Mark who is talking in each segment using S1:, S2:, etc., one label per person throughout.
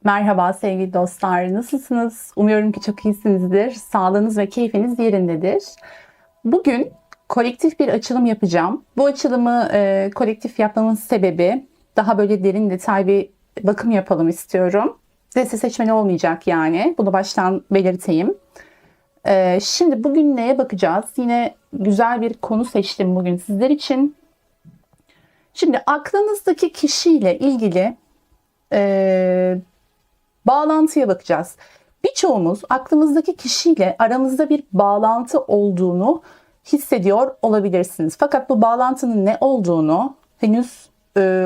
S1: Merhaba sevgili dostlar, nasılsınız? Umuyorum ki çok iyisinizdir. Sağlığınız ve keyfiniz yerindedir. Bugün kolektif bir açılım yapacağım. Bu açılımı kolektif yapmamın sebebi daha böyle derin detay bir bakım yapalım istiyorum. Deste seçmeni olmayacak yani. Bunu baştan belirteyim. Şimdi bugün neye bakacağız? Yine güzel bir konu seçtim bugün sizler için. Şimdi aklınızdaki kişiyle ilgili bağlantıya bakacağız. Birçoğumuz aklımızdaki kişiyle aramızda bir bağlantı olduğunu hissediyor olabilirsiniz. Fakat bu bağlantının ne olduğunu henüz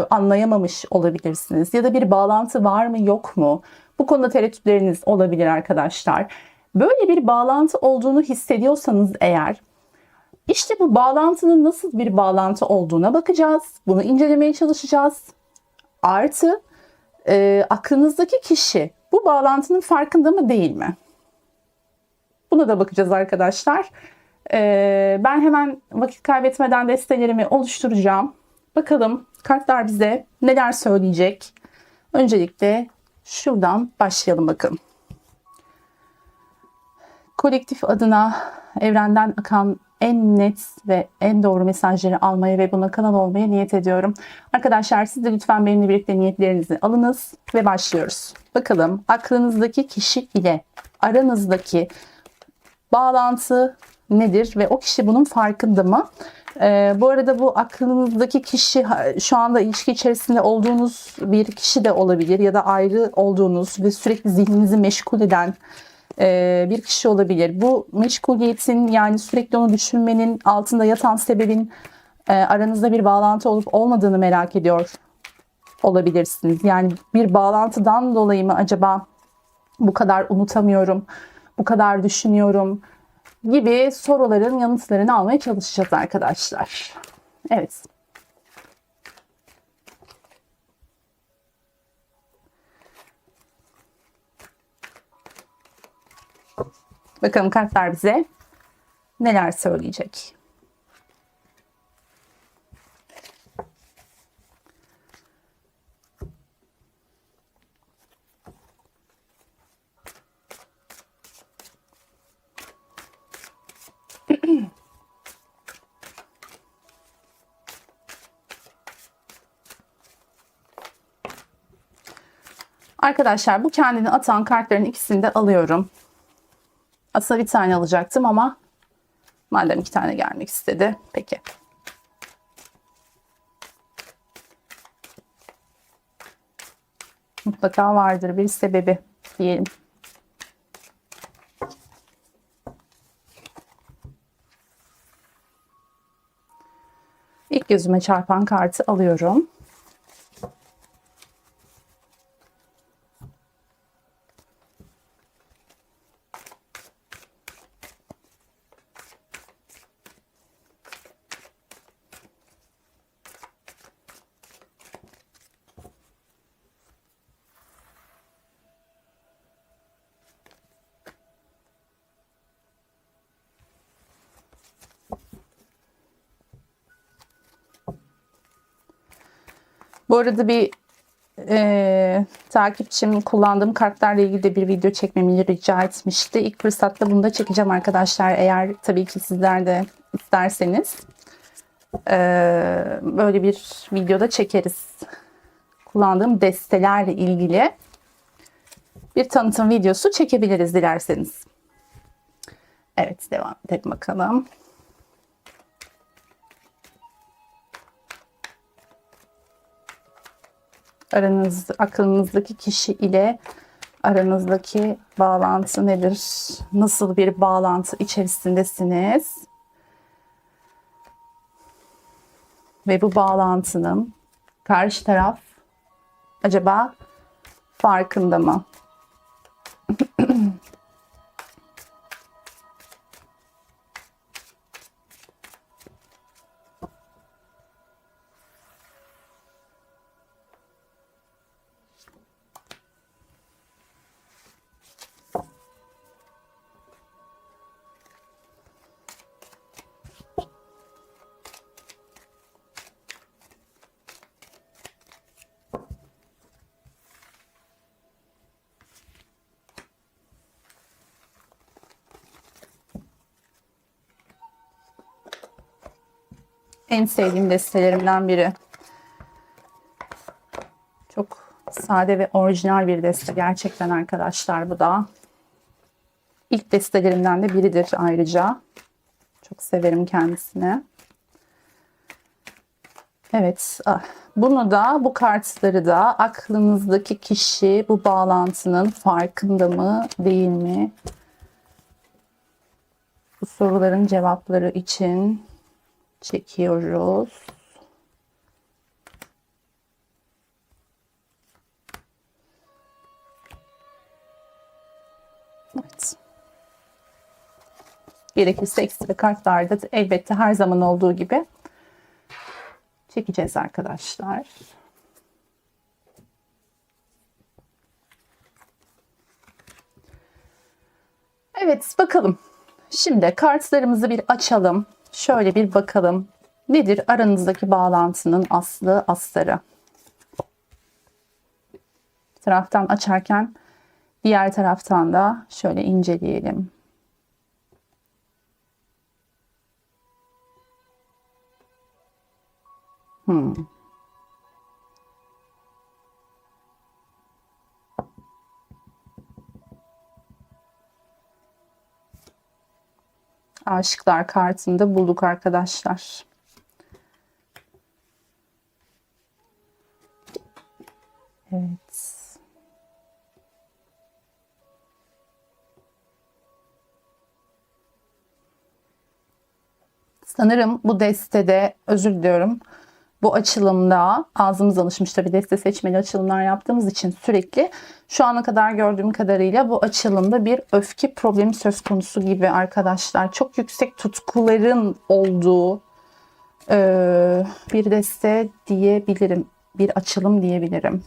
S1: anlayamamış olabilirsiniz. Ya da bir bağlantı var mı yok mu? Bu konuda tereddütleriniz olabilir arkadaşlar. Böyle bir bağlantı olduğunu hissediyorsanız eğer, işte bu bağlantının nasıl bir bağlantı olduğuna bakacağız. Bunu incelemeye çalışacağız. Artı aklınızdaki kişi bu bağlantının farkında mı değil mi? Buna da bakacağız arkadaşlar. Ben hemen vakit kaybetmeden destelerimi oluşturacağım. Bakalım kartlar bize neler söyleyecek. Öncelikle şuradan başlayalım bakalım. Kolektif adına evrenden akan en net ve en doğru mesajları almaya ve buna kanal olmaya niyet ediyorum. Arkadaşlar siz de lütfen benimle birlikte niyetlerinizi alınız ve başlıyoruz. Bakalım aklınızdaki kişi ile aranızdaki bağlantı nedir ve o kişi bunun farkında mı? Bu arada bu aklınızdaki kişi şu anda ilişki içerisinde olduğunuz bir kişi de olabilir ya da ayrı olduğunuz ve sürekli zihninizi meşgul eden bir kişi olabilir. Bu meşguliyetin, yani sürekli onu düşünmenin altında yatan sebebin aranızda bir bağlantı olup olmadığını merak ediyor olabilirsiniz. Yani bir bağlantıdan dolayı mı acaba bu kadar unutamıyorum, bu kadar düşünüyorum gibi soruların yanıtlarını almaya çalışacağız arkadaşlar. Evet. Bakalım kartlar bize neler söyleyecek. Arkadaşlar bu kendini atan kartların ikisini de alıyorum. Aslında bir tane alacaktım ama madem 2 tane gelmek istedi. Peki. Mutlaka vardır bir sebebi diyelim. İlk gözüme çarpan kartı alıyorum. Bu arada bir takipçim kullandığım kartlarla ilgili de bir video çekmemi rica etmişti. İlk fırsatta bunu da çekeceğim arkadaşlar. Eğer tabii ki sizler de isterseniz böyle bir videoda çekeriz. Kullandığım destelerle ilgili bir tanıtım videosu çekebiliriz dilerseniz. Evet, devam edelim bakalım. Aklınızdaki kişi ile aranızdaki bağlantı nedir? Nasıl bir bağlantı içerisindesiniz? Ve bu bağlantının karşı taraf acaba farkında mı? En sevdiğim destelerimden biri. Çok sade ve orijinal bir deste gerçekten arkadaşlar bu da. İlk destelerimden de biridir ayrıca. Çok severim kendisini. Evet, bunu da, bu kartları da aklınızdaki kişi bu bağlantının farkında mı değil mi? Bu soruların cevapları için çekiyoruz. Evet. Gerekirse ekstra kartlarda elbette her zaman olduğu gibi çekeceğiz arkadaşlar. Evet, bakalım. Şimdi kartlarımızı bir açalım. Şöyle bir bakalım. Nedir aranızdaki bağlantının aslı astarı? Bir taraftan açarken diğer taraftan da şöyle inceleyelim. Aşıklar kartını da bulduk arkadaşlar. Evet. Sanırım bu destede, özür diliyorum, bu açılımda ağzımız alışmış, tabii deste seçmeli açılımlar yaptığımız için sürekli, şu ana kadar gördüğüm kadarıyla bu açılımda bir öfke problemi söz konusu gibi arkadaşlar. Çok yüksek tutkuların olduğu bir deste diyebilirim. Bir açılım diyebilirim.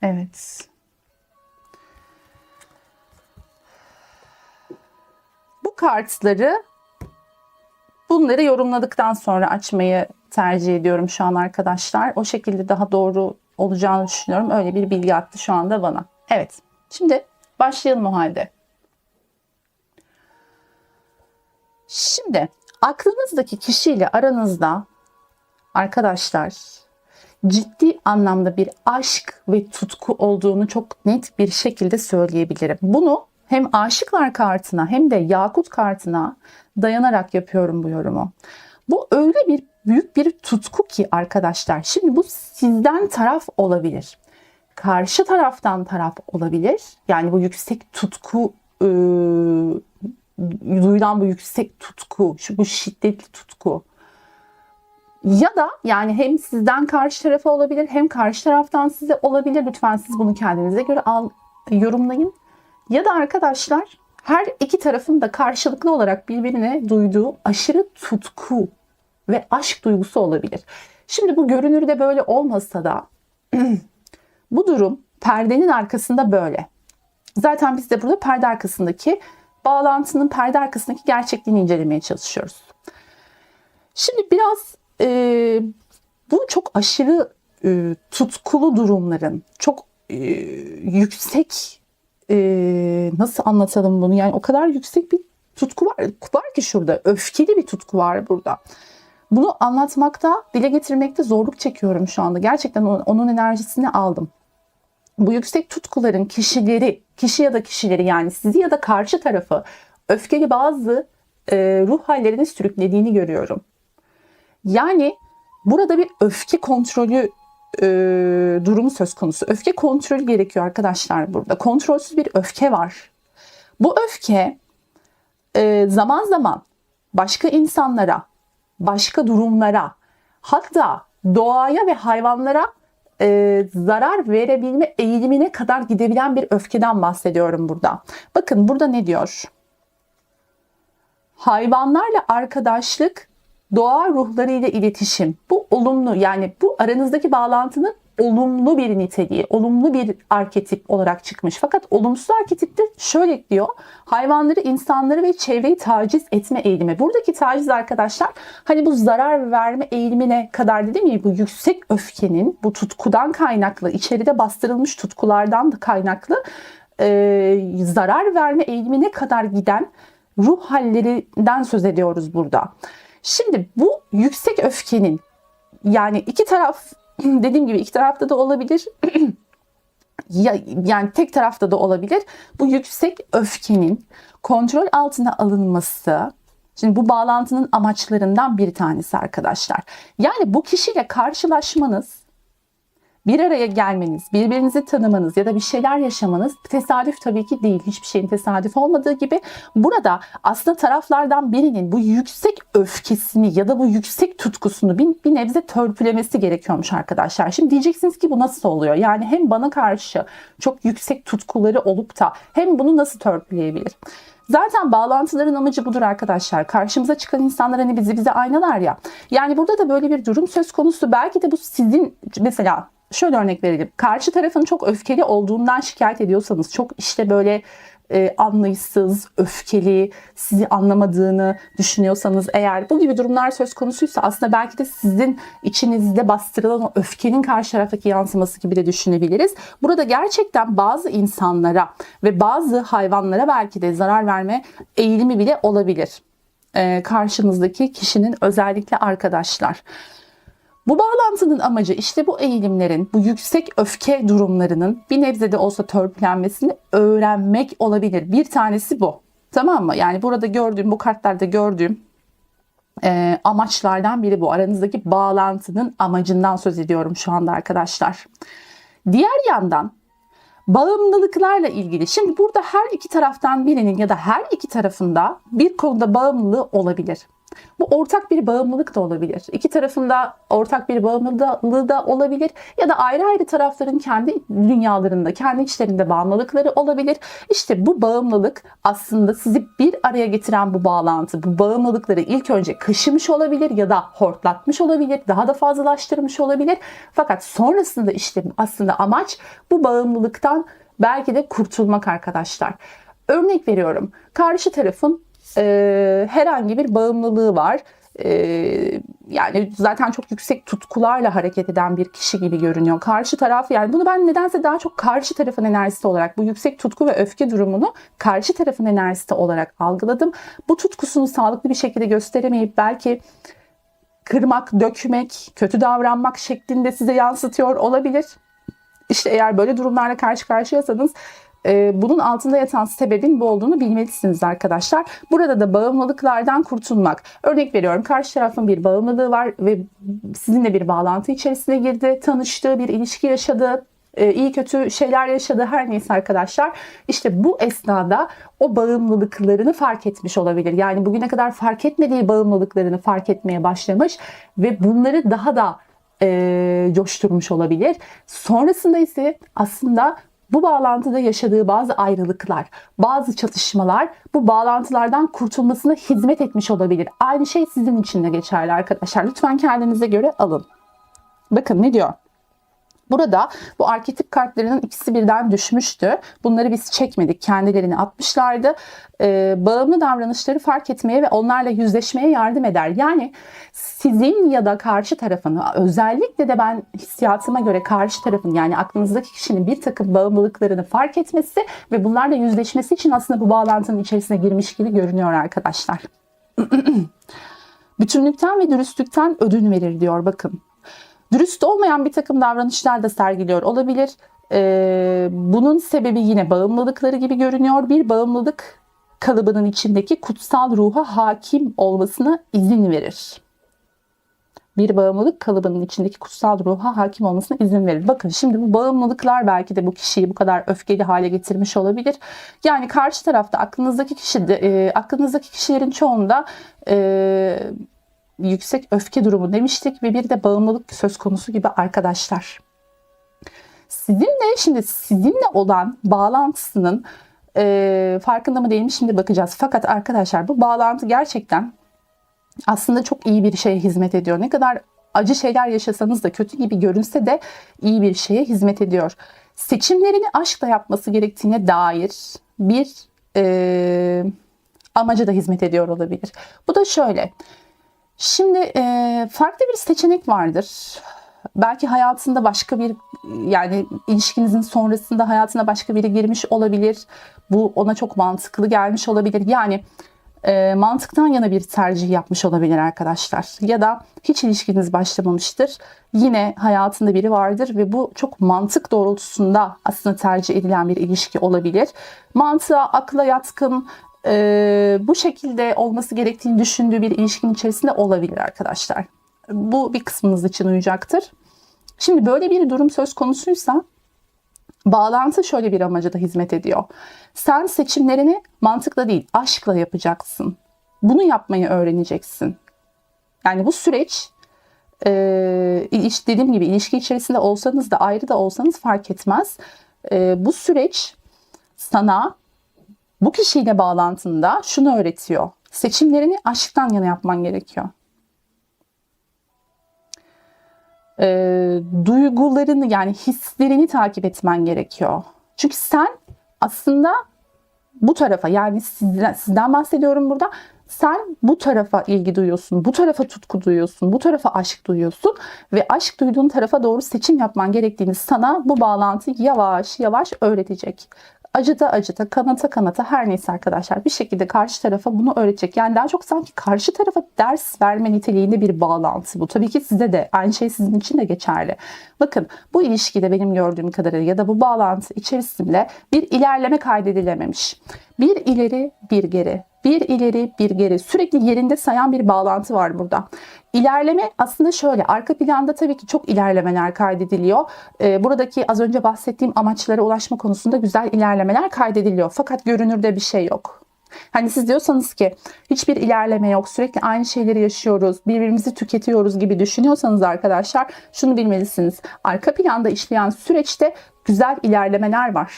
S1: Evet. Bu kartları, bunları yorumladıktan sonra açmayı tercih ediyorum şu an arkadaşlar. O şekilde daha doğru olacağını düşünüyorum. Öyle bir bilgi attı şu anda bana. Evet. Şimdi başlayalım o halde. Şimdi aklınızdaki kişiyle aranızda arkadaşlar ciddi anlamda bir aşk ve tutku olduğunu çok net bir şekilde söyleyebilirim. Bunu hem aşıklar kartına hem de yakut kartına dayanarak yapıyorum bu yorumu. Bu öyle bir büyük bir tutku ki arkadaşlar. Şimdi bu sizden taraf olabilir. Karşı taraftan taraf olabilir. Yani bu yüksek tutku, duyulan bu yüksek tutku, bu şiddetli tutku. Ya da yani hem sizden karşı tarafa olabilir hem karşı taraftan size olabilir. Lütfen siz bunu kendinize göre yorumlayın. Ya da arkadaşlar her iki tarafın da karşılıklı olarak birbirine duyduğu aşırı tutku ve aşk duygusu olabilir. Şimdi bu görünürde böyle olmasa da bu durum perdenin arkasında böyle. Zaten biz de burada perde arkasındaki bağlantının perde arkasındaki gerçekliğini incelemeye çalışıyoruz. Şimdi biraz bu çok aşırı tutkulu durumların, çok yüksek, nasıl anlatalım bunu? Yani o kadar yüksek bir tutku var ki şurada. Öfkeli bir tutku var burada. Bunu anlatmakta, dile getirmekte zorluk çekiyorum şu anda. Gerçekten onun enerjisini aldım. Bu yüksek tutkuların kişi ya da kişileri, yani sizi ya da karşı tarafı öfkeli bazı ruh hallerine sürüklediğini görüyorum. Yani burada bir öfke kontrolü durumu söz konusu. Öfke kontrolü gerekiyor arkadaşlar burada. Kontrolsüz bir öfke var. Bu öfke zaman zaman başka insanlara, başka durumlara, hatta doğaya ve hayvanlara zarar verebilme eğilimine kadar gidebilen bir öfkeden bahsediyorum burada. Bakın burada ne diyor? Hayvanlarla arkadaşlık, doğa ruhlarıyla iletişim. Bu olumlu, yani bu aranızdaki bağlantının olumlu bir niteliği, olumlu bir arketip olarak çıkmış. Fakat olumsuz arketipte şöyle diyor: hayvanları, insanları ve çevreyi taciz etme eğilimi. Buradaki taciz arkadaşlar, hani bu zarar verme eğilimine kadar dedim ya, bu yüksek öfkenin, bu tutkudan kaynaklı, içeride bastırılmış tutkulardan da kaynaklı zarar verme eğilimine kadar giden ruh hallerinden söz ediyoruz burada. Şimdi bu yüksek öfkenin, yani iki taraf, dediğim gibi iki tarafta da olabilir. Yani tek tarafta da olabilir. Bu yüksek öfkenin kontrol altına alınması, şimdi bu bağlantının amaçlarından bir tanesi arkadaşlar. Yani bu kişiyle karşılaşmanız, bir araya gelmeniz, birbirinizi tanımanız ya da bir şeyler yaşamanız tesadüf tabii ki değil. Hiçbir şeyin tesadüf olmadığı gibi burada aslında taraflardan birinin bu yüksek öfkesini ya da bu yüksek tutkusunu bir nebze törpülemesi gerekiyormuş arkadaşlar. Şimdi diyeceksiniz ki bu nasıl oluyor? Yani hem bana karşı çok yüksek tutkuları olup da hem bunu nasıl törpüleyebilir? Zaten bağlantıların amacı budur arkadaşlar. Karşımıza çıkan insanlar hani bize aynalar ya. Yani burada da böyle bir durum söz konusu. Belki de bu sizin, mesela şöyle örnek verelim. Karşı tarafın çok öfkeli olduğundan şikayet ediyorsanız, çok işte böyle anlayışsız, öfkeli, sizi anlamadığını düşünüyorsanız, eğer bu gibi durumlar söz konusuysa aslında belki de sizin içinizde bastırılan o öfkenin karşı taraftaki yansıması gibi de düşünebiliriz. Burada gerçekten bazı insanlara ve bazı hayvanlara belki de zarar verme eğilimi bile olabilir. Karşımızdaki kişinin, özellikle arkadaşlar. Bu bağlantının amacı işte bu eğilimlerin, bu yüksek öfke durumlarının bir nebze de olsa törpülenmesini öğrenmek olabilir. Bir tanesi bu. Tamam mı? Yani burada gördüğüm, bu kartlarda gördüğüm amaçlardan biri bu. Aranızdaki bağlantının amacından söz ediyorum şu anda arkadaşlar. Diğer yandan bağımlılıklarla ilgili. Şimdi burada her iki taraftan birinin ya da her iki tarafında bir konuda bağımlılığı olabilir. Bu ortak bir bağımlılık da olabilir. İki tarafında ortak bir bağımlılığı da olabilir. Ya da ayrı ayrı tarafların kendi dünyalarında, kendi içlerinde bağımlılıkları olabilir. İşte bu bağımlılık aslında sizi bir araya getiren bu bağlantı, bu bağımlılıkları ilk önce kaşımış olabilir ya da hortlatmış olabilir, daha da fazlalaştırmış olabilir. Fakat sonrasında işte aslında amaç bu bağımlılıktan belki de kurtulmak arkadaşlar. Örnek veriyorum. Karşı tarafın herhangi bir bağımlılığı var. Yani zaten çok yüksek tutkularla hareket eden bir kişi gibi görünüyor. Karşı taraf, yani bunu ben nedense daha çok karşı tarafın enerjisi olarak, bu yüksek tutku ve öfke durumunu karşı tarafın enerjisi olarak algıladım. Bu tutkusunu sağlıklı bir şekilde gösteremeyip belki kırmak, dökmek, kötü davranmak şeklinde size yansıtıyor olabilir. İşte eğer böyle durumlarla karşı karşıyasanız bunun altında yatan sebebin bu olduğunu bilmelisiniz arkadaşlar. Burada da bağımlılıklardan kurtulmak. Örnek veriyorum, karşı tarafın bir bağımlılığı var ve sizinle bir bağlantı içerisine girdi. Tanıştığı, bir ilişki yaşadı, iyi kötü şeyler yaşadı, her neyse arkadaşlar. İşte bu esnada o bağımlılıklarını fark etmiş olabilir. Yani bugüne kadar fark etmediği bağımlılıklarını fark etmeye başlamış ve bunları daha da coşturmuş olabilir. Sonrasında ise aslında bu bağlantıda yaşadığı bazı ayrılıklar, bazı çatışmalar bu bağlantılardan kurtulmasına hizmet etmiş olabilir. Aynı şey sizin için de geçerli arkadaşlar. Lütfen kendinize göre alın. Bakın ne diyor? Burada bu arketip kartlarının ikisi birden düşmüştü. Bunları biz çekmedik. Kendilerini atmışlardı. Bağımlı davranışları fark etmeye ve onlarla yüzleşmeye yardım eder. Yani sizin ya da karşı tarafın, özellikle de ben hissiyatıma göre karşı tarafın, yani aklınızdaki kişinin bir takım bağımlılıklarını fark etmesi ve bunlarla yüzleşmesi için aslında bu bağlantının içerisine girmiş gibi görünüyor arkadaşlar. Bütünlükten ve dürüstlükten ödün verir diyor, bakın. Dürüst olmayan bir takım davranışlar da sergiliyor olabilir. Bunun sebebi yine bağımlılıkları gibi görünüyor. Bir bağımlılık kalıbının içindeki kutsal ruha hakim olmasına izin verir. Bir bağımlılık kalıbının içindeki kutsal ruha hakim olmasına izin verir. Bakın şimdi bu bağımlılıklar belki de bu kişiyi bu kadar öfkeli hale getirmiş olabilir. Yani karşı tarafta aklınızdaki kişilerin çoğunda yüksek öfke durumu demiştik ve bir de bağımlılık söz konusu gibi arkadaşlar. Sizinle olan bağlantısının farkında mı değil mi şimdi bakacağız. Fakat arkadaşlar bu bağlantı gerçekten aslında çok iyi bir şeye hizmet ediyor. Ne kadar acı şeyler yaşasanız da, kötü gibi görünse de iyi bir şeye hizmet ediyor. Seçimlerini aşkla yapması gerektiğine dair bir amaca da hizmet ediyor olabilir. Bu da şöyle. Şimdi farklı bir seçenek vardır. Belki hayatında başka bir, yani ilişkinizin sonrasında hayatına başka biri girmiş olabilir. Bu ona çok mantıklı gelmiş olabilir. Yani mantıktan yana bir tercih yapmış olabilir arkadaşlar. Ya da hiç ilişkiniz başlamamıştır. Yine hayatında biri vardır ve bu çok mantık doğrultusunda aslında tercih edilen bir ilişki olabilir. Mantığa, akla yatkın, bu şekilde olması gerektiğini düşündüğü bir ilişkinin içerisinde olabilir arkadaşlar. Bu bir kısmınız için uyacaktır. Şimdi böyle bir durum söz konusuysa bağlantı şöyle bir amaca da hizmet ediyor. Sen seçimlerini mantıkla değil, aşkla yapacaksın. Bunu yapmayı öğreneceksin. Yani bu süreç, dediğim gibi ilişki içerisinde olsanız da ayrı da olsanız fark etmez. Bu süreç sana bu kişiyle bağlantında şunu öğretiyor. Seçimlerini aşktan yana yapman gerekiyor. Duygularını, yani hislerini takip etmen gerekiyor. Çünkü sen aslında bu tarafa, yani sizden bahsediyorum burada. Sen bu tarafa ilgi duyuyorsun, bu tarafa tutku duyuyorsun, bu tarafa aşk duyuyorsun ve aşk duyduğun tarafa doğru seçim yapman gerektiğini sana bu bağlantı yavaş yavaş öğretecek. Acıta acıta, kanata kanata, her neyse arkadaşlar, bir şekilde karşı tarafa bunu öğretecek. Yani daha çok sanki karşı tarafa ders verme niteliğinde bir bağlantı bu. Tabii ki size de aynı şey sizin için de geçerli. Bakın, bu ilişkide benim gördüğüm kadarıyla ya da bu bağlantı içerisinde bir ilerleme kaydedilememiş. Bir ileri bir geri, bir ileri bir geri, sürekli yerinde sayan bir bağlantı var burada. İlerleme aslında şöyle, arka planda tabii ki çok ilerlemeler kaydediliyor. Buradaki az önce bahsettiğim amaçlara ulaşma konusunda güzel ilerlemeler kaydediliyor. Fakat görünürde bir şey yok. Hani siz diyorsanız ki hiçbir ilerleme yok, sürekli aynı şeyleri yaşıyoruz, birbirimizi tüketiyoruz gibi düşünüyorsanız arkadaşlar, şunu bilmelisiniz. Arka planda işleyen süreçte güzel ilerlemeler var.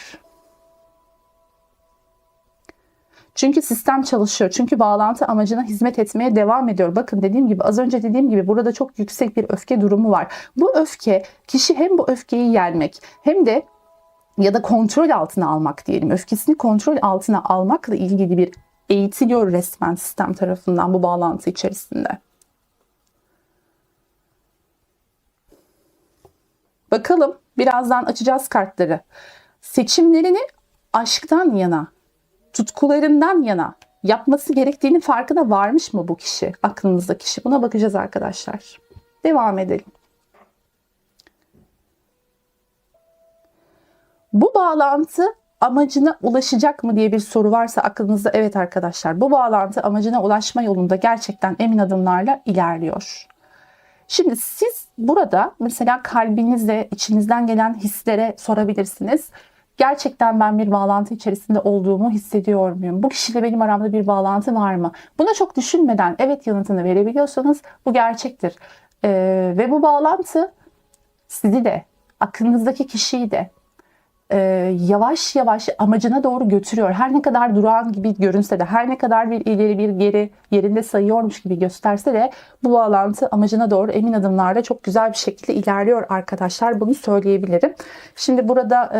S1: Çünkü sistem çalışıyor. Çünkü bağlantı amacına hizmet etmeye devam ediyor. Bakın, az önce dediğim gibi burada çok yüksek bir öfke durumu var. Bu öfke, kişi hem bu öfkeyi yenmek hem de ya da kontrol altına almak diyelim. Öfkesini kontrol altına almakla ilgili bir eğitiliyor resmen sistem tarafından bu bağlantı içerisinde. Bakalım, birazdan açacağız kartları. Seçimlerini aşktan yana, tutkularından yana yapması gerektiğinin farkına varmış mı bu kişi? Aklınızdaki kişi. Buna bakacağız arkadaşlar. Devam edelim. Bu bağlantı amacına ulaşacak mı diye bir soru varsa aklınızda, evet arkadaşlar, bu bağlantı amacına ulaşma yolunda gerçekten emin adımlarla ilerliyor. Şimdi siz burada mesela kalbinizle, içinizden gelen hislere sorabilirsiniz. Gerçekten ben bir bağlantı içerisinde olduğumu hissediyor muyum? Bu kişiyle benim aramda bir bağlantı var mı? Buna çok düşünmeden evet yanıtını verebiliyorsanız bu gerçektir. Ve bu bağlantı sizi de, aklınızdaki kişiyi de yavaş yavaş amacına doğru götürüyor. Her ne kadar durağan gibi görünse de, her ne kadar bir ileri bir geri yerinde sayıyormuş gibi gösterse de bu bağlantı amacına doğru emin adımlarla çok güzel bir şekilde ilerliyor arkadaşlar. Bunu söyleyebilirim. Şimdi burada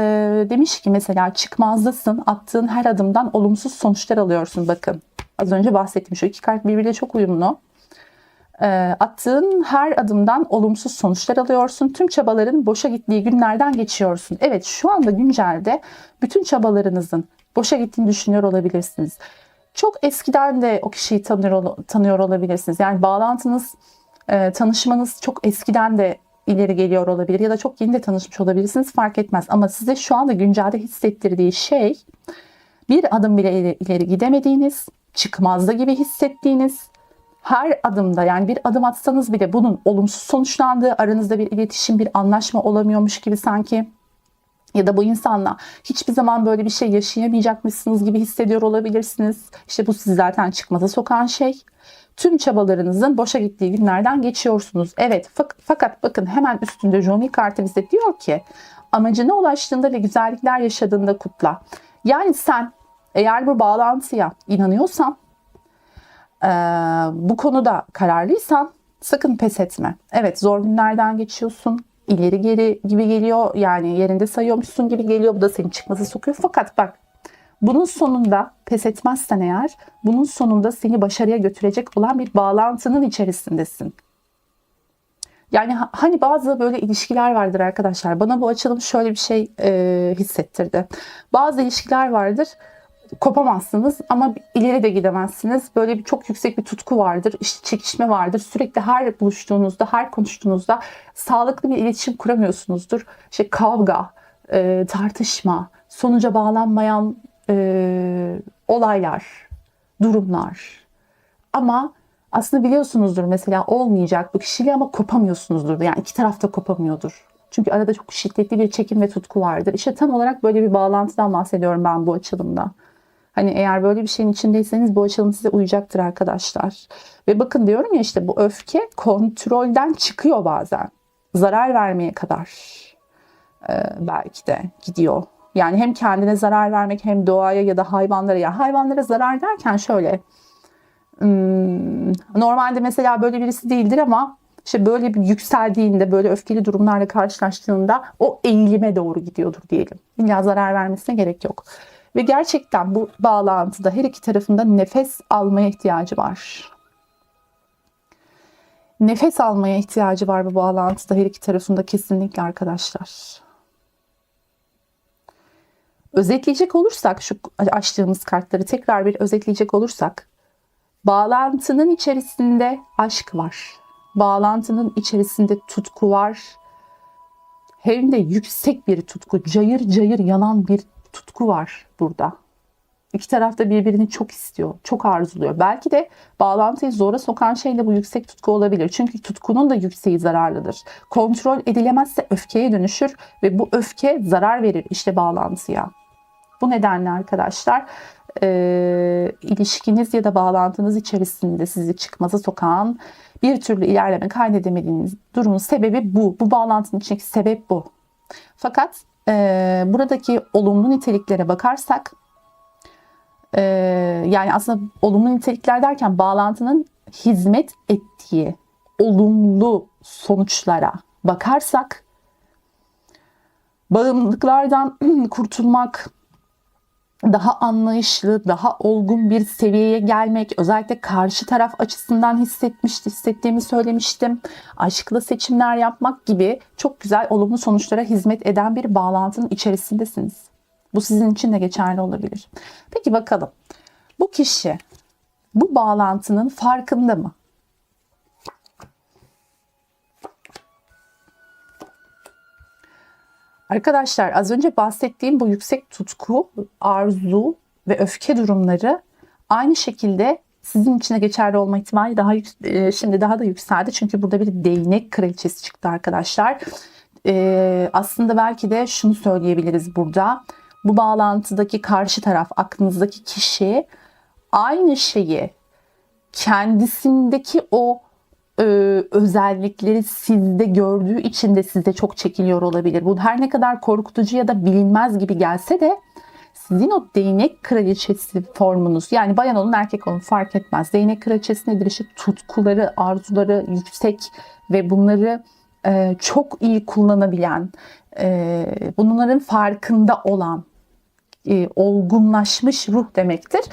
S1: demiş ki mesela, çıkmazdasın, attığın her adımdan olumsuz sonuçlar alıyorsun. Bakın, az önce bahsettiğim şu iki kart birbiriyle çok uyumlu. Attığın her adımdan olumsuz sonuçlar alıyorsun. Tüm çabaların boşa gittiği günlerden geçiyorsun. Evet, şu anda güncelde bütün çabalarınızın boşa gittiğini düşünüyor olabilirsiniz. Çok eskiden de o kişiyi tanıyor olabilirsiniz. Yani bağlantınız, tanışmanız çok eskiden de ileri geliyor olabilir ya da çok yeni de tanışmış olabilirsiniz, fark etmez. Ama size şu anda güncelde hissettirdiği şey, bir adım bile ileri gidemediğiniz, çıkmazda gibi hissettiğiniz, her adımda, yani bir adım atsanız bile bunun olumsuz sonuçlandığı, aranızda bir iletişim, bir anlaşma olamıyormuş gibi sanki, ya da bu insanla hiçbir zaman böyle bir şey yaşayamayacakmışsınız gibi hissediyor olabilirsiniz. İşte bu sizi zaten çıkmaza sokan şey. Tüm çabalarınızın boşa gittiği günlerden geçiyorsunuz. Evet, fakat bakın, hemen üstünde Joni kartı bize diyor ki, amacına ulaştığında ve güzellikler yaşadığında kutla. Yani sen eğer bu bağlantıya inanıyorsan, bu konuda kararlıysan sakın pes etme. Evet, zor günlerden geçiyorsun. İleri geri gibi geliyor. Yani yerinde sayıyormuşsun gibi geliyor. Bu da seni çıkmaza sokuyor. Fakat bak, bunun sonunda pes etmezsen eğer, bunun sonunda seni başarıya götürecek olan bir bağlantının içerisindesin. Yani hani bazı böyle ilişkiler vardır arkadaşlar. Bana bu açılım şöyle bir şey hissettirdi. Bazı ilişkiler vardır. Kopamazsınız ama ileri de gidemezsiniz. Böyle bir çok yüksek bir tutku vardır. İşte çekişme vardır. Sürekli her buluştuğunuzda, her konuştuğunuzda sağlıklı bir iletişim kuramıyorsunuzdur. İşte kavga, tartışma, sonuca bağlanmayan olaylar, durumlar. Ama aslında biliyorsunuzdur mesela olmayacak bu kişiyle ama kopamıyorsunuzdur. Yani iki taraf da kopamıyordur. Çünkü arada çok şiddetli bir çekim ve tutku vardır. İşte tam olarak böyle bir bağlantıdan bahsediyorum ben bu açılımda. Hani eğer böyle bir şeyin içindeyseniz bu açılım size uyacaktır arkadaşlar. Ve bakın diyorum ya işte bu öfke kontrolden çıkıyor bazen. Zarar vermeye kadar belki de gidiyor. Yani hem kendine zarar vermek hem doğaya ya da hayvanlara. Ya hayvanlara zarar derken şöyle. Normalde mesela böyle birisi değildir ama işte böyle bir yükseldiğinde, böyle öfkeli durumlarla karşılaştığında o eğilime doğru gidiyordur diyelim. İlla zarar vermesine gerek yok. Ve gerçekten bu bağlantıda her iki tarafında nefes almaya ihtiyacı var. Nefes almaya ihtiyacı var bu bağlantıda her iki tarafında kesinlikle arkadaşlar. Özetleyecek olursak, şu açtığımız kartları tekrar bir özetleyecek olursak, bağlantının içerisinde aşk var. Bağlantının içerisinde tutku var. Hem de yüksek bir tutku, cayır cayır yanan bir tutku var burada. İki taraf da birbirini çok istiyor, çok arzuluyor. Belki de bağlantıyı zora sokan şey de bu yüksek tutku olabilir. Çünkü tutkunun da yükseği zararlıdır. Kontrol edilemezse öfkeye dönüşür ve bu öfke zarar verir işte bağlantıya. Bu nedenle arkadaşlar ilişkiniz ya da bağlantınız içerisinde sizi çıkmaza sokan, bir türlü ilerleme kaydedemediğiniz durumun sebebi bu. Bu bağlantının içindeki sebep bu. Fakat buradaki olumlu niteliklere bakarsak, yani aslında olumlu nitelikler derken bağlantının hizmet ettiği olumlu sonuçlara bakarsak, bağımlılıklardan kurtulmak, daha anlayışlı, daha olgun bir seviyeye gelmek, özellikle karşı taraf açısından hissettiğimi söylemiştim. Aşkla seçimler yapmak gibi çok güzel olumlu sonuçlara hizmet eden bir bağlantının içerisindesiniz. Bu sizin için de geçerli olabilir. Peki bakalım. Bu kişi bu bağlantının farkında mı? Arkadaşlar az önce bahsettiğim bu yüksek tutku, arzu ve öfke durumları aynı şekilde sizin için de geçerli olma ihtimali şimdi daha da yükseldi. Çünkü burada bir değnek kraliçesi çıktı arkadaşlar. Aslında belki de şunu söyleyebiliriz burada. Bu bağlantıdaki karşı taraf, aklınızdaki kişi aynı şeyi kendisindeki o özellikleri sizde gördüğü için de sizde çok çekiliyor olabilir. Bu her ne kadar korkutucu ya da bilinmez gibi gelse de sizin o değnek kraliçesi formunuz, yani bayan olun erkek olun fark etmez. Değnek kraliçesi nedir? İşte tutkuları, arzuları yüksek ve bunları çok iyi kullanabilen, bunların farkında olan, olgunlaşmış ruh demektir.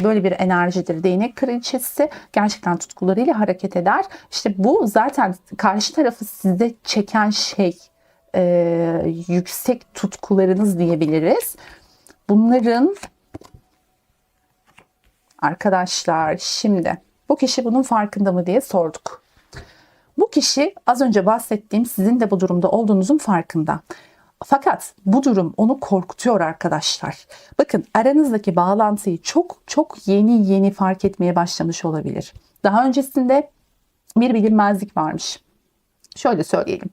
S1: Böyle bir enerjidir değnek kraliçesi. Gerçekten tutkularıyla hareket eder. İşte bu zaten karşı tarafı size çeken şey yüksek tutkularınız diyebiliriz. Bunların arkadaşlar şimdi bu kişi bunun farkında mı diye sorduk. Bu kişi az önce bahsettiğim sizin de bu durumda olduğunuzun farkında. Fakat bu durum onu korkutuyor arkadaşlar. Bakın aranızdaki bağlantıyı çok yeni fark etmeye başlamış olabilir. Daha öncesinde bir bilinmezlik varmış. Şöyle söyleyelim.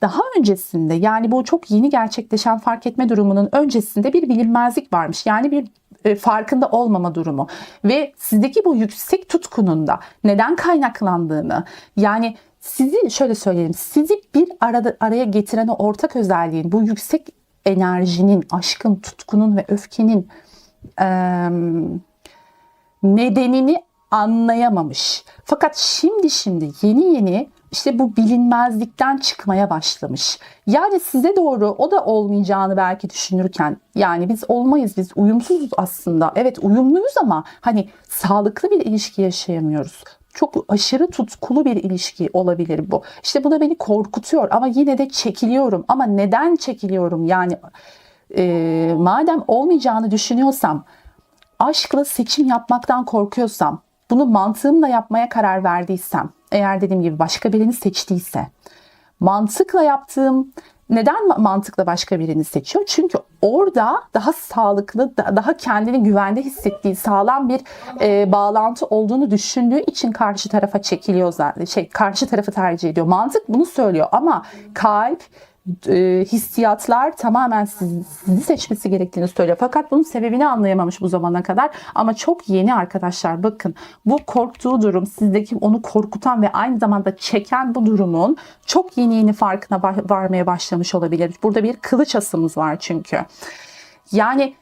S1: Daha öncesinde, yani bu çok yeni gerçekleşen fark etme durumunun öncesinde bir bilinmezlik varmış. Yani bir farkında olmama durumu ve sizdeki bu yüksek tutkunun da neden kaynaklandığını, yani sizi şöyle söyleyelim, sizi bir araya getiren o ortak özelliğin, bu yüksek enerjinin, aşkın, tutkunun ve öfkenin nedenini anlayamamış. Fakat şimdi yeni işte bu bilinmezlikten çıkmaya başlamış. Yani size doğru o da olmayacağını belki düşünürken, yani biz olmayız, biz uyumsuzuz aslında. Evet uyumluyuz ama hani sağlıklı bir ilişki yaşayamıyoruz. çok aşırı tutkulu bir ilişki olabilir bu. İşte bu da beni korkutuyor ama yine de çekiliyorum. Ama neden çekiliyorum? Yani madem olmayacağını düşünüyorsam, aşkla seçim yapmaktan korkuyorsam, bunu mantığımla yapmaya karar verdiysem, eğer dediğim gibi başka birini seçtiyse, mantıkla yaptığım, neden mantıkla başka birini seçiyor? Çünkü orada daha sağlıklı, daha kendini güvende hissettiği sağlam bir bağlantı olduğunu düşündüğü için karşı tarafa çekiliyor zaten. Karşı tarafı tercih ediyor. Mantık bunu söylüyor ama kalp, hissiyatlar tamamen sizi seçmesi gerektiğini söylüyor. Fakat bunun sebebini anlayamamış bu zamana kadar. Ama çok yeni arkadaşlar. Bakın, bu korktuğu durum, sizdeki onu korkutan ve aynı zamanda çeken bu durumun çok yeni farkına varmaya başlamış olabilir. Burada bir kılıç asımız var çünkü. Yani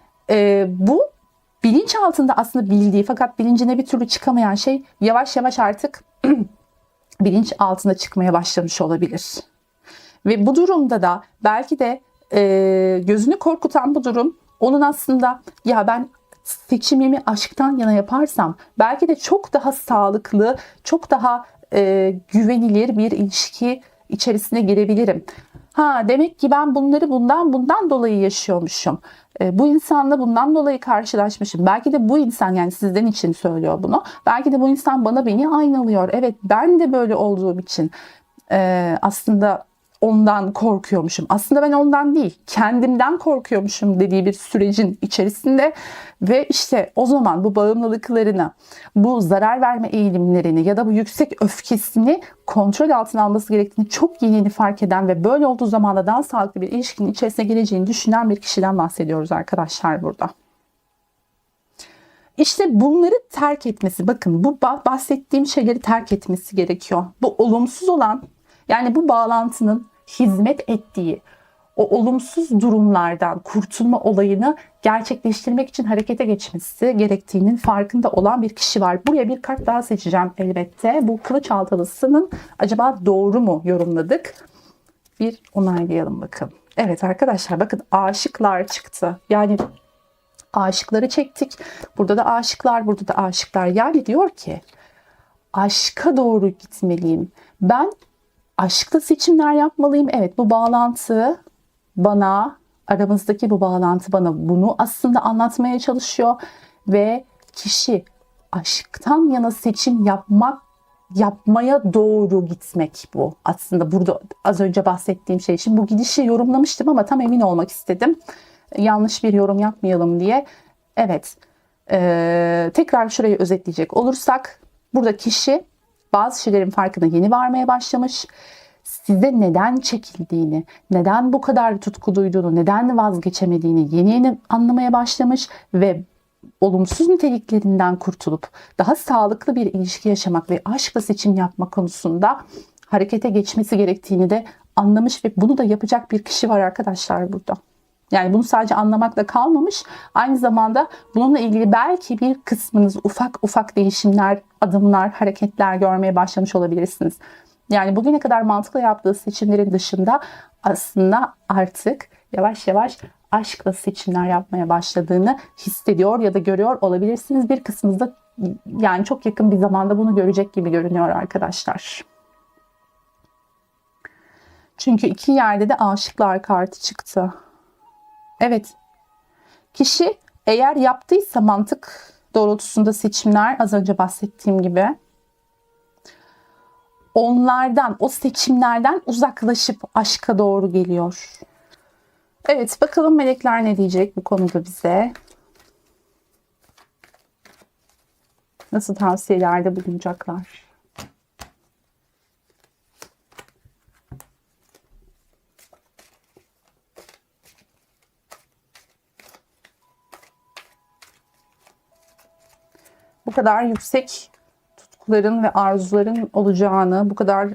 S1: bu bilinç altında aslında bildiği fakat bilincine bir türlü çıkamayan şey yavaş yavaş artık bilinç altına çıkmaya başlamış olabilir. Ve bu durumda da belki de gözünü korkutan bu durum onun aslında, ya ben seçimimi aşktan yana yaparsam belki de çok daha sağlıklı, çok daha güvenilir bir ilişki içerisine girebilirim. Demek ki ben bunları bundan dolayı yaşıyormuşum. Bu insanla bundan dolayı karşılaşmışım. Belki de bu insan, yani sizden için söylüyor bunu. Belki de bu insan beni aynalıyor. Evet, ben de böyle olduğum için aslında ondan korkuyormuşum. Aslında ben ondan değil, kendimden korkuyormuşum dediği bir sürecin içerisinde ve işte o zaman bu bağımlılıklarını, bu zarar verme eğilimlerini ya da bu yüksek öfkesini kontrol altına alması gerektiğini çok yeni fark eden ve böyle olduğu zaman da daha sağlıklı bir ilişkinin içerisine gireceğini düşünen bir kişiden bahsediyoruz arkadaşlar burada. İşte bunları terk etmesi, bakın bu bahsettiğim şeyleri terk etmesi gerekiyor. Bu olumsuz olan, yani bu bağlantının hizmet ettiği o olumsuz durumlardan kurtulma olayını gerçekleştirmek için harekete geçmesi gerektiğinin farkında olan bir kişi var. Buraya bir kart daha seçeceğim elbette. Bu kılıç altılısının acaba doğru mu yorumladık? Bir onaylayalım bakalım. Evet arkadaşlar, bakın aşıklar çıktı. Yani aşıkları çektik. Burada da aşıklar, burada da aşıklar. Yani diyor ki aşka doğru gitmeliyim. Ben aşkta seçimler yapmalıyım. Evet, bu bağlantı bana, aramızdaki bu bağlantı bana bunu aslında anlatmaya çalışıyor. Ve kişi aşktan yana seçim yapmaya doğru gitmek bu. Aslında burada az önce bahsettiğim şey. Şimdi bu gidişi yorumlamıştım ama tam emin olmak istedim. Yanlış bir yorum yapmayalım diye. Evet, tekrar şurayı özetleyecek olursak, burada kişi bazı şeylerin farkına yeni varmaya başlamış. Size neden çekildiğini, neden bu kadar tutku duyduğunu, neden vazgeçemediğini yeni anlamaya başlamış ve olumsuz niteliklerinden kurtulup daha sağlıklı bir ilişki yaşamak ve aşkla seçim yapma konusunda harekete geçmesi gerektiğini de anlamış ve bunu da yapacak bir kişi var arkadaşlar burada. Yani bunu sadece anlamakla kalmamış, aynı zamanda bununla ilgili belki bir kısmınız ufak ufak değişimler, adımlar, hareketler görmeye başlamış olabilirsiniz. Yani bugüne kadar mantıkla yaptığı seçimlerin dışında aslında artık yavaş yavaş aşkla seçimler yapmaya başladığını hissediyor ya da görüyor olabilirsiniz. Bir kısmınız da yani çok yakın bir zamanda bunu görecek gibi görünüyor arkadaşlar. Çünkü iki yerde de aşıklar kartı çıktı. Evet, kişi eğer yaptıysa mantık doğrultusunda seçimler, az önce bahsettiğim gibi, onlardan, o seçimlerden uzaklaşıp aşka doğru geliyor. Evet, bakalım melekler ne diyecek bu konuda bize? Nasıl tavsiyelerde bulunacaklar? Bu kadar yüksek tutkuların ve arzuların olacağını, bu kadar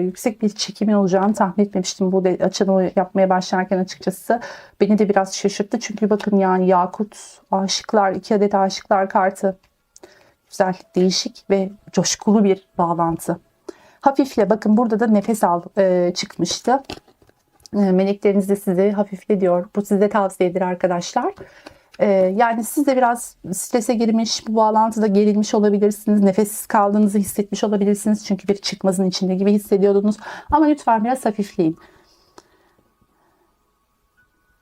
S1: yüksek bir çekimin olacağını tahmin etmemiştim bu açılımı yapmaya başlarken açıkçası. Beni de biraz şaşırttı. Çünkü bakın, yani yakut, aşıklar, 2 adet aşıklar kartı. Güzel, değişik ve coşkulu bir bağlantı. Hafifle, bakın burada da nefes al çıkmıştı. Melekleriniz de size hafifle diyor. Bu size tavsiyedir arkadaşlar. Yani siz de biraz strese girmiş, bu bağlantıda gerilmiş olabilirsiniz. Nefessiz kaldığınızı hissetmiş olabilirsiniz. Çünkü bir çıkmazın içinde gibi hissediyordunuz. Ama lütfen biraz hafifleyin.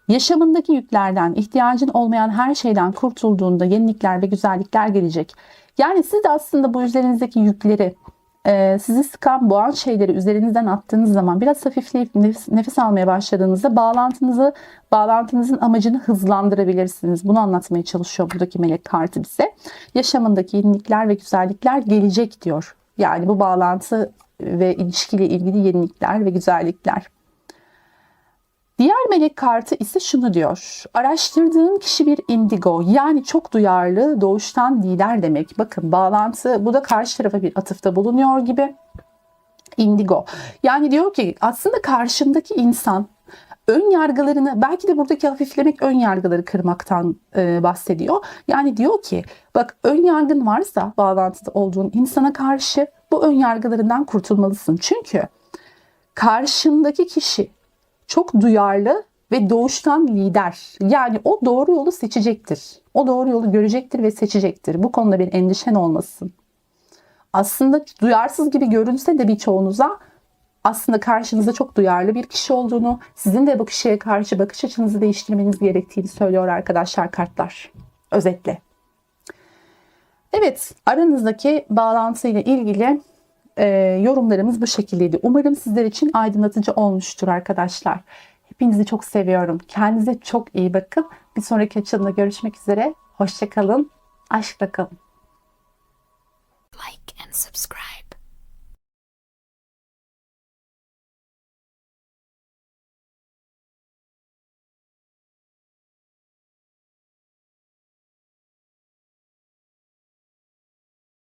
S1: Yaşamındaki yüklerden, ihtiyacın olmayan her şeyden kurtulduğunda yenilikler ve güzellikler gelecek. Yani siz de aslında bu üzerinizdeki yükleri, sizi sıkan, boğan şeyleri üzerinizden attığınız zaman, biraz hafifleyip nefes almaya başladığınızda bağlantınızın amacını hızlandırabilirsiniz. Bunu anlatmaya çalışıyor buradaki melek kartı bize. Yaşamındaki yenilikler ve güzellikler gelecek diyor. Yani bu bağlantı ve ilişkiyle ilgili yenilikler ve güzellikler. Diğer melek kartı ise şunu diyor. Araştırdığın kişi bir indigo, yani çok duyarlı, doğuştan lider demek. Bakın bağlantı, bu da karşı tarafa bir atıfta bulunuyor gibi. Indigo. Yani diyor ki aslında karşındaki insan ön yargılarını, belki de buradaki hafiflemek ön yargıları kırmaktan bahsediyor. Yani diyor ki bak, ön yargın varsa bağlantıda olduğun insana karşı bu ön yargılarından kurtulmalısın. Çünkü karşındaki kişi çok duyarlı ve doğuştan lider. Yani o doğru yolu seçecektir. O doğru yolu görecektir ve seçecektir. Bu konuda bir endişen olmasın. Aslında duyarsız gibi görünse de birçoğunuza, aslında karşınızda çok duyarlı bir kişi olduğunu, sizin de bu kişiye karşı bakış açınızı değiştirmeniz gerektiğini söylüyor arkadaşlar kartlar. Özetle. Evet, aranızdaki bağlantıyla ilgili yorumlarımız bu şekildeydi. Umarım sizler için aydınlatıcı olmuştur arkadaşlar. Hepinizi çok seviyorum. Kendinize çok iyi bakın. Bir sonraki açılımda görüşmek üzere. Hoşça kalın. Aşkla kalın.
S2: Like and subscribe.